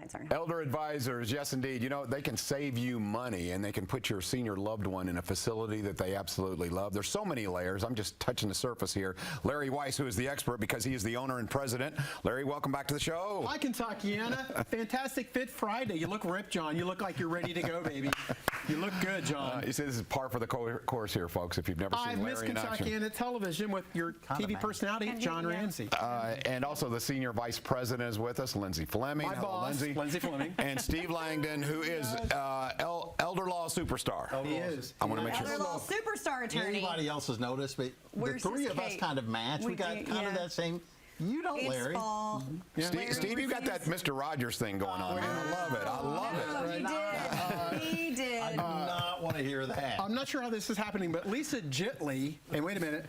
concern. Elder advisors, yes indeed. You know, they can save you money and they can put your senior loved one in a facility that they absolutely love. There's so many layers. I'm just touching the surface here. Larry Weiss, who is the expert because he is the owner and president. Larry, welcome back to the show. Hi, Kentuckiana. Fantastic Fit Friday. You look ripped, John. You look like you're ready to go, baby. You look good, John. You see, this is par for the course here, folks, if you've never seen Larry in action. I've missed Kentuckiana television with your TV personality, John Ramsey. And also the senior vice president is with us, Lindsay Fleming. My boss, Lindsay Fleming. And Steve Langdon, who is elder law superstar. He is. I want to make sure. Elder law superstar attorney. Anybody else has noticed, but Where's the three his of us cake? kind of match. We got kind of that same. You don't, It's Larry. fall. Steve, you got that Mr. Rogers thing going on, man. I love it. I love it. He did. I do not want to hear that. I'm not sure how this is happening, but Lisa Jitley, and wait a minute,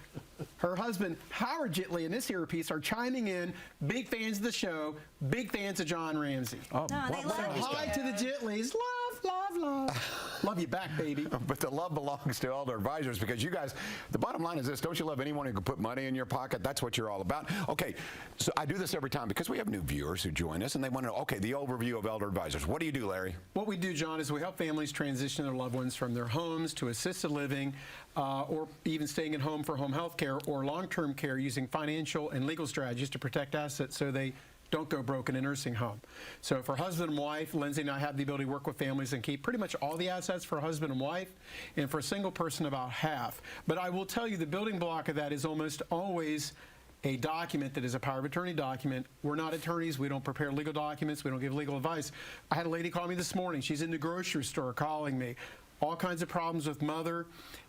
her husband Howard Jitley in this here piece are chiming in. Big fans of the show, big fans of John Ramsey. No, they love you. Hi to the Jitleys. Love, love, love. Love you back, baby. But the love belongs to elder advisors because you guys, the bottom line is this, don't you love anyone who can put money in your pocket? That's what you're all about. Okay, so I do this every time because we have new viewers who join us and they want to know, okay, the overview of elder advisors. What do you do, Larry? What we do, John, is we help families transition their loved ones from their homes to assisted living or even staying at home for home health care or long-term care using financial and legal strategies to protect assets so they don't go broke in a nursing home. So for husband and wife, Lindsay and I have the ability to work with families and keep pretty much all the assets for husband and wife, and for a single person about half. But I will tell you the building block of that is almost always a document that is a power of attorney document. We're not attorneys. We don't prepare legal documents. We don't give legal advice. I had a lady call me this morning. She's in the grocery store calling me. All kinds of problems with mother.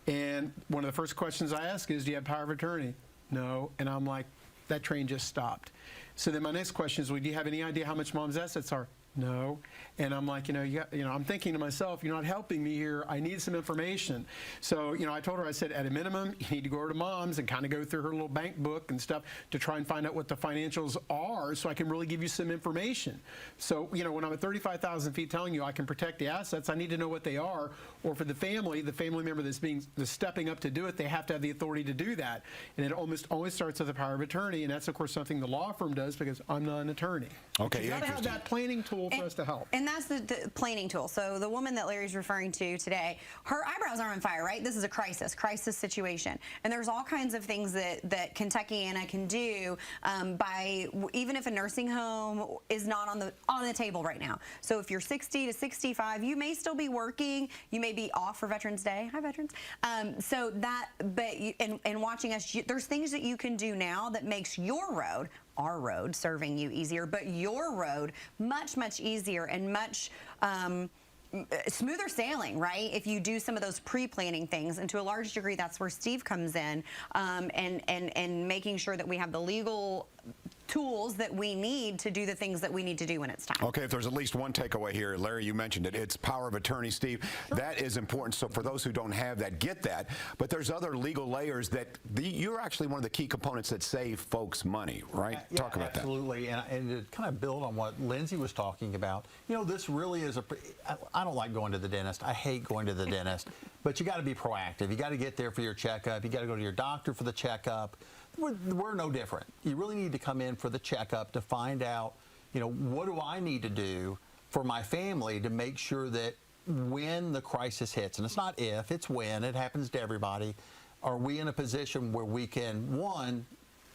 And one of the first questions I ask is, do you have power of attorney? No. And I'm like, that train just stopped. So then my next question is, well, do you have any idea how much mom's assets are? No. And I'm like, I'm thinking to myself, you're not helping me here. I need some information. So, I told her, I said, at a minimum, you need to go over to mom's and kind of go through her little bank book and stuff to try and find out what the financials are so I can really give you some information. So, when I'm at 35,000 feet telling you I can protect the assets, I need to know what they are. Or for the family member that's stepping up to do it, they have to have the authority to do that. And it almost always starts with a power of attorney. And that's, of course, something the law firm does because I'm not an attorney. Okay, you got to have that planning tool for us to help. And that's the planning tool. So the woman that Larry's referring to today, her eyebrows are on fire, right? This is a crisis situation. And there's all kinds of things that Kentuckiana can do by, even if a nursing home is not on the table right now. So if you're 60 to 65, you may still be working. You may be off for Veterans Day. Hi, veterans. And watching us, there's things that you can do now that makes your road, our road, serving you easier, but your road much, much easier and much smoother sailing, right? If you do some of those pre-planning things, and to a large degree, that's where Steve comes in, and making sure that we have the legal tools that we need to do the things that we need to do when it's time. Okay, if there's at least one takeaway here, Larry, you mentioned it, it's power of attorney, Steve. Sure. That is important. So for those who don't have that, get that. But there's other legal layers that you're actually one of the key components that save folks money, right? Yeah, talk about absolutely. that. And to kind of build on what Lindsay was talking about, this really is I don't like going to the dentist. I hate going to the dentist. But you got to be proactive. You got to get there for your checkup. You got to go to your doctor for the checkup. We're no different. You really need to come in for the checkup to find out, what do I need to do for my family to make sure that when the crisis hits, and it's not if, it's when, it happens to everybody, are we in a position where we can, one,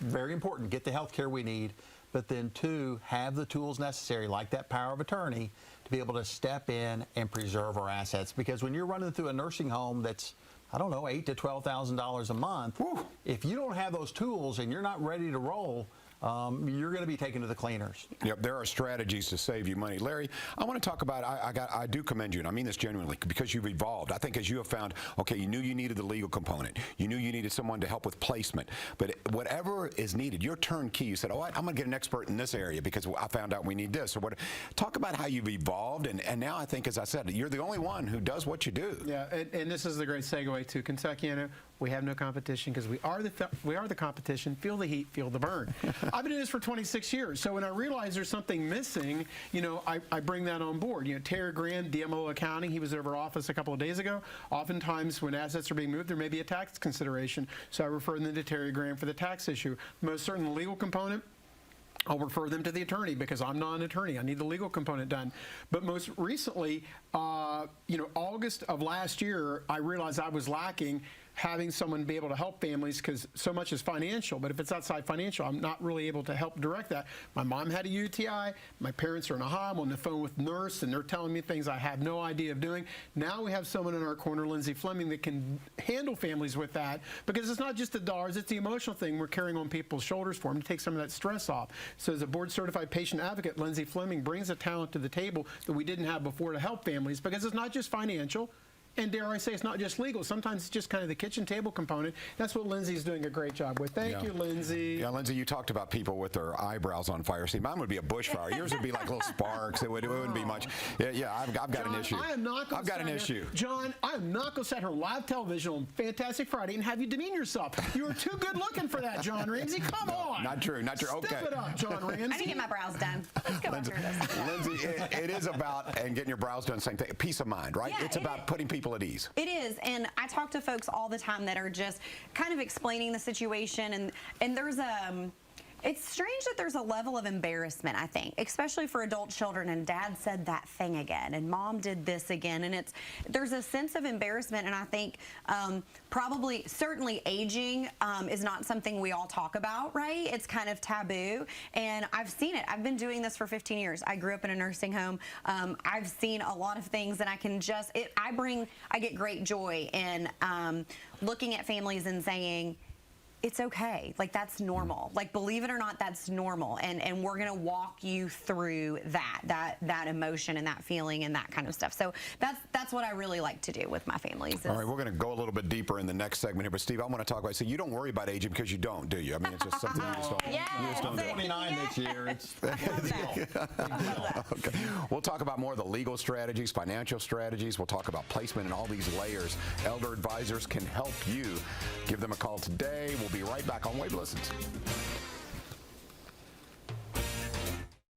very important, get the health care we need, but then two, have the tools necessary, like that power of attorney, to be able to step in and preserve our assets. Because when you're running through a nursing home that's, I don't know, $8,000 to $12,000 a month, whew, if you don't have those tools and you're not ready to roll, you're going to be taken to the cleaners. Yep, there are strategies to save you money. Larry, I want to talk about, I do commend you, and I mean this genuinely, because you've evolved. I think as you have found, okay, you knew you needed the legal component. You knew you needed someone to help with placement. But whatever is needed, your turnkey, you said, oh, I'm going to get an expert in this area because I found out we need this. Or what? Talk about how you've evolved, and now I think, as I said, you're the only one who does what you do. Yeah, and this is the great segue to Kentuckiana. We have no competition because we are the competition. Feel the heat, feel the burn. I've been doing this for 26 years. So when I realize there's something missing, I bring that on board. Terry Grand, DMO Accounting, he was over our office a couple of days ago. Oftentimes when assets are being moved, there may be a tax consideration. So I refer them to Terry Grand for the tax issue. Most certainly the legal component. I'll refer them to the attorney because I'm not an attorney. I need the legal component done. But most recently, August of last year, I realized I was lacking having someone be able to help families because so much is financial. But if it's outside financial, I'm not really able to help direct that. My mom had a UTI. My parents are in a high. I'm on the phone with nurse, and they're telling me things I have no idea of doing. Now we have someone in our corner, Lindsay Fleming, that can handle families with that because it's not just the dollars, it's the emotional thing we're carrying on people's shoulders for them to take some of that stress off. So as a board-certified patient advocate, Lindsay Fleming brings a talent to the table that we didn't have before to help families because it's not just financial. And dare I say, it's not just legal. Sometimes it's just kind of the kitchen table component. That's what Lindsay's doing a great job with. Thank you, Lindsay. Yeah, Lindsay, you talked about people with their eyebrows on fire. See, mine would be a bushfire. Yours would be like little sparks. It wouldn't be much. Yeah, I've got John, an issue. I've got an issue. John, I am not going to sit here on live television on Fantastic Friday and have you demean yourself. You are too good looking for that, John Ramsey. Come on. Not true. Not true. Okay. Step it up, John Ramsey. I need to get my brows done. Let's go after this. Lindsay, it is about, and getting your brows done, same thing, peace of mind, right? Yeah, it's about putting people at ease. It is. And I talk to folks all the time that are just kind of explaining the situation, and there's it's strange that there's a level of embarrassment, I think, especially for adult children, and dad said that thing again, and mom did this again, and there's a sense of embarrassment, and I think certainly aging is not something we all talk about, right? It's kind of taboo, and I've seen it. I've been doing this for 15 years. I grew up in a nursing home. I've seen a lot of things, and I can I get great joy in looking at families and saying, it's okay. Like, that's normal. Like, believe it or not, that's normal. And we're going to walk you through that emotion and that feeling and that kind of stuff. So that's what I really like to do with my families. All right, we're going to go a little bit deeper in the next segment here. But, Steve, I want to talk about, so you don't worry about aging because you don't, do you? I mean, it's just something you just don't, Yes, you just don't do. 29 this year. It's I love that. Okay. We'll talk about more of the legal strategies, financial strategies. We'll talk about placement and all these layers. Elder advisors can help you. Give them a call today. We'll be right back on Wave Listens.